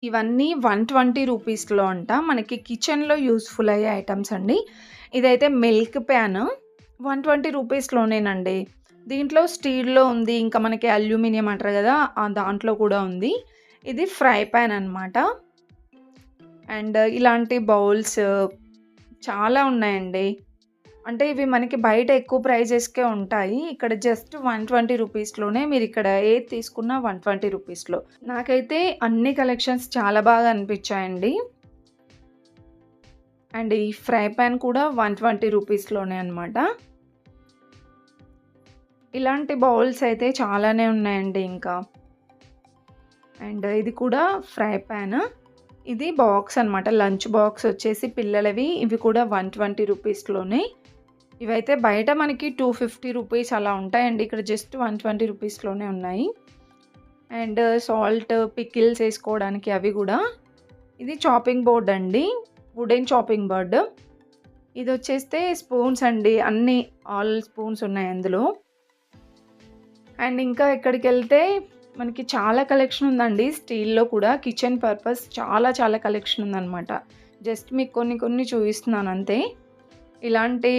ఇవన్నీ 120 రూపీస్‌లో అంట. మనకి కిచెన్‌లో యూజ్‌ఫుల్ అయ్యే ఐటెమ్స్ అండి. ఇదైతే మిల్క్ ప్యాన్ 120 రూపీస్‌లోనేనండి. దీంట్లో స్టీల్‌లో ఉంది. ఇంకా మనకి అల్యూమినియం అంటారు గదా! దాంట్లో కూడా ఉంది. ఇది ఫ్రై పాన్ అనమాట. అండ్ ఇలాంటి బౌల్స్ చాలా ఉన్నాయండి. అంటే ఇవి మనకి బయట ఎక్కువ ప్రైజెస్‌కే ఉంటాయి. ఇక్కడ జస్ట్ 120 రూపీస్‌లోనే మీరిక్కడ ఏది తీసుకున్నా 120 రూపీస్‌లో. నాకైతే అన్ని కలెక్షన్స్ చాలా బాగా అనిపించాయండి. అండ్ ఈ ఫ్రై పాన్ కూడా 120 రూపీస్‌లోనే అనమాట. ఇలాంటి బౌల్స్ అయితే చాలానే ఉన్నాయండి ఇంకా. అండ్ ఇది కూడా ఫ్రై పాన్. ఇది బాక్స్ అనమాట. లంచ్ బాక్స్ వచ్చేసి పిల్లలవి. ఇవి కూడా 120 రూపీస్‌లోనే. ఇవైతే బయట మనకి 250 రూపీస్ అలా ఉంటాయండి. ఇక్కడ జస్ట్ 120 రూపీస్‌లోనే ఉన్నాయి. అండ్ సాల్ట్, పికిల్స్ ఏసుకోవడానికి అవి గూడా. ఇది చాపింగ్ బోర్డ్ అండి. Wooden chopping board. ఇదొచ్చేస్తే స్పూన్స్ అండి. అన్నీ ఆల్ స్పూన్స్ ఉన్నాయి అందులో. అండ్ ఇంకా ఇక్కడికెళ్తే మనకి చాలా కలెక్షన్ ఉందండి. స్టీల్‌లో కూడా కిచెన్ పర్పస్ చాలా కలెక్షన్ ఉందనమాట. జస్ట్ మీకు కొన్ని చూపిస్తున్నాను అంతే. ఇలాంటి